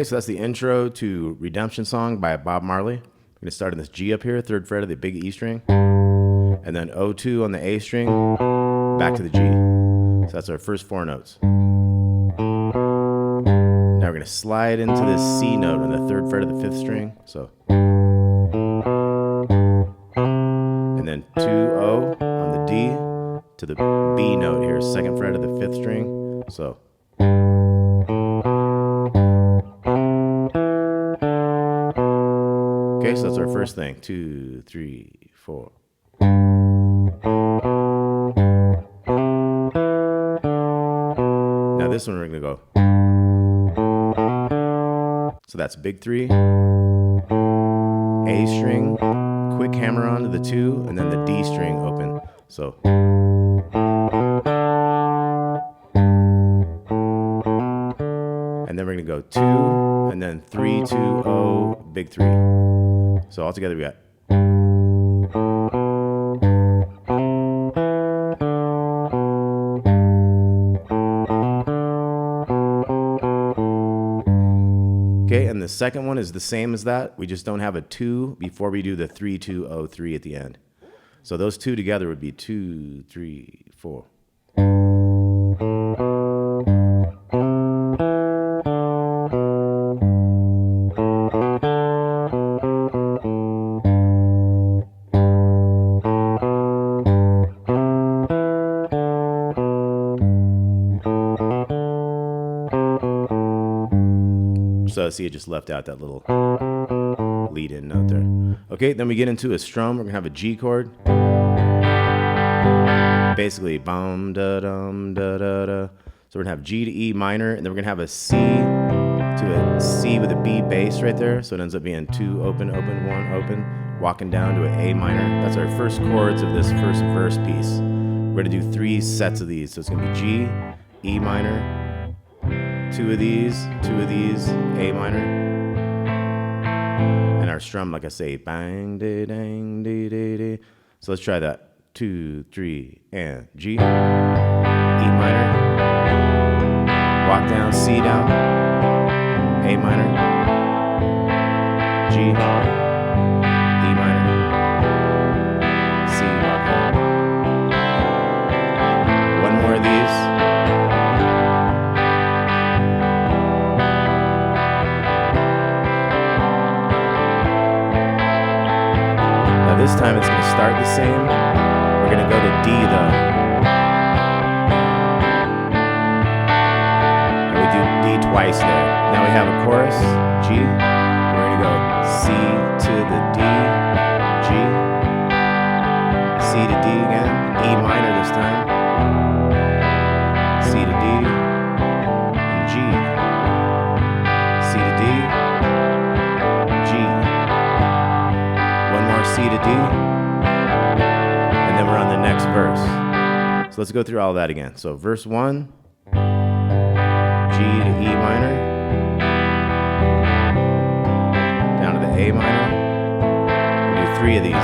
Okay, so that's the intro to Redemption Song by Bob Marley. We're going to start in this G up here, 3rd fret of the big E string, and then O2 on the A string, back to the G. So that's our first 4 notes. Now we're going to slide into this C note on the 3rd fret of the 5th string. So, and then 2-O on the D to the B note here, 2nd fret of the 5th string. So. Okay, so that's our first thing. 2, 3, 4. Now this one we're gonna go. So that's big 3, A string, quick hammer on to the 2, and then the D string open. So. And then we're gonna go 2, and then 3, 2, O, big 3. So all together we got. Okay, and the second one is the same as that. We just don't have a 2 before we do the 3, 2, O, 3 at the end. So those 2 together would be 2, 3, 4. So see, it just left out that little lead-in note there. Okay, then we get into a strum. We're gonna have a G chord. Basically, bum da dum da da da. So we're gonna have G to E minor, and then we're gonna have a C to a C with a B bass right there. So it ends up being 2 open, open, 1 open, walking down to an A minor. That's our first chords of this first verse piece. We're gonna do 3 sets of these. So it's gonna be G, E minor, 2 of these, A minor, and our strum, like I say, bang, da, dang, da, da, da. So let's try that. 2, 3, and G, E minor, walk down, C down, A minor, G, E minor, C, walk down. One more of these. This time it's going to start the same. We're going to go to D though. And we do D twice there. Now we have a chorus, G. We're going to go C to the D, G, C to D again, E minor this time, C to D, and G, C to D, G. One more C to D, and then we're on the next verse. So let's go through all that again. So verse 1, G to E minor, down to the A minor. We'll do 3 of these.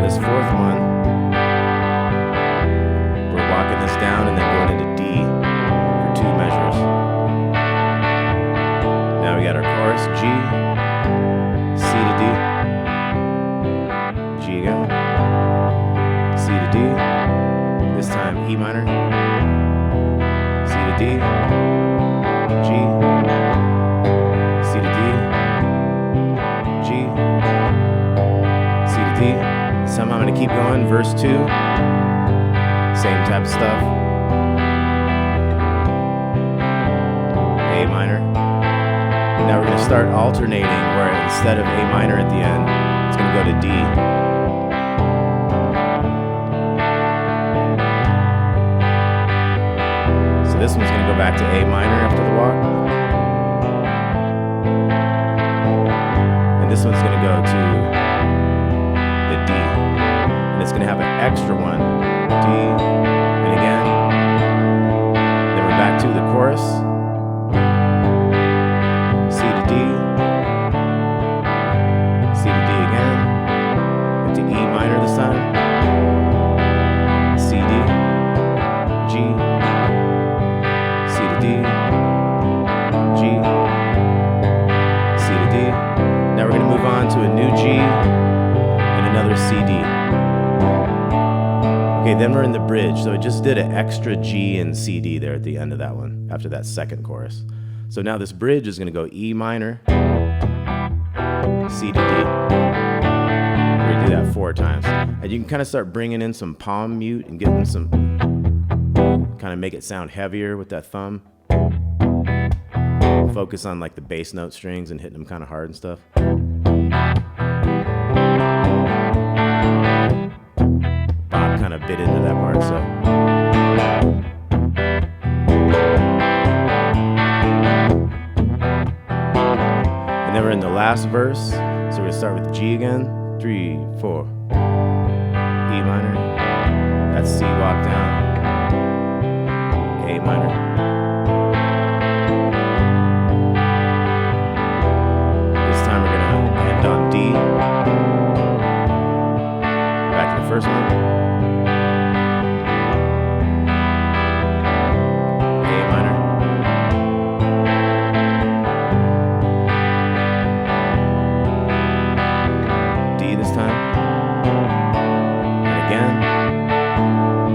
This 4th one, we're walking this down and then going into D for 2 measures. Now we got our chorus, G, C to D, G again, C to D, this time E minor, C to D, G, C to D, G, C to D. Somehow I'm going to keep going. Verse 2, same type of stuff. A minor. Now we're going to start alternating where instead of A minor at the end, it's going to go to D. So this one's going to go back to A minor after the walk. And this one's going to go to the D. And it's going to have an extra one, D, and again. Then we're back to the chorus, C bridge. So it just did an extra G and CD there at the end of that one, after that second chorus. So now this bridge is going to go E minor, C to D. We're going to do that 4 times. And you can kind of start bringing in some palm mute and getting some, kind of make it sound heavier with that thumb. Focus on like the bass note strings and hitting them kind of hard and stuff. Bob kind of bit into that part, so. And then we're in the last verse, so we're gonna start with G again. 3, 4. E minor. That's C walk down. A minor. This time we're gonna end on D. Back to the first one. A minor. D this time. And again.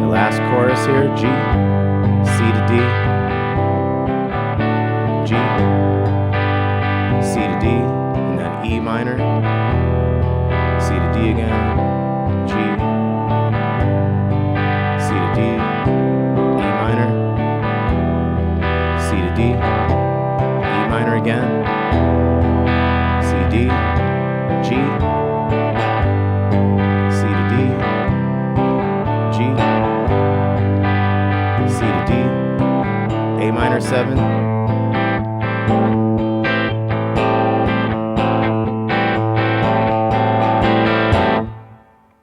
The last chorus here, G. C to D. G. C to D. And then E minor. C to D again. G. C to D. E minor. C to D. E minor again. C, D. G. C to D. G. C to D. A minor 7.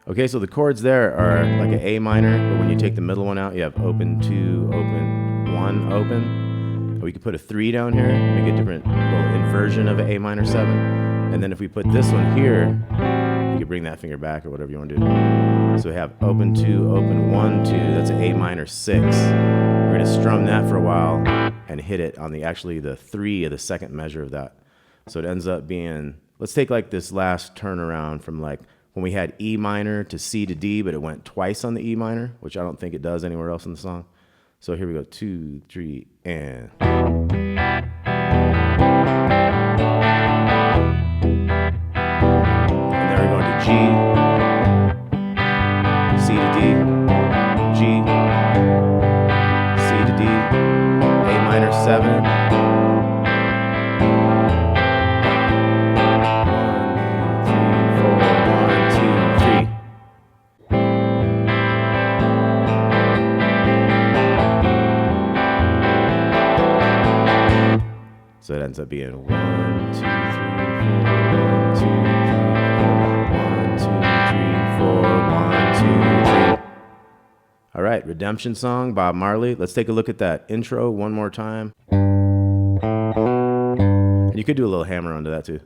Okay, so the chords there are like an A minor, but when you take the middle one out, you have open, 2, open, 1, open. We could put a 3 down here, make a different little inversion of an A minor 7. And then if we put this one here, you could bring that finger back or whatever you want to do. So we have open, 2, open, 1, 2. That's an A minor 6. We're going to strum that for a while and hit it on actually the 3 of the second measure of that. So it ends up being, let's take like this last turnaround from like when we had E minor to C to D, but it went twice on the E minor, which I don't think it does anywhere else in the song. So here we go, 2, 3, and. And then we're going to G, C to D, G, C to D, A minor 7. So it ends up being 1, 2, 3, 4, 1, 2, 3, 4, 1, 2, 3, 4, 1, 2, 3. All right, Redemption Song, Bob Marley. Let's take a look at that intro one more time. And you could do a little hammer onto that too.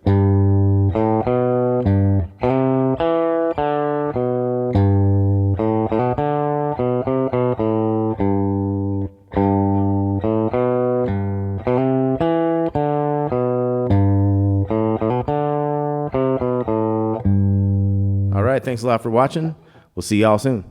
All right, thanks a lot for watching. We'll see y'all soon.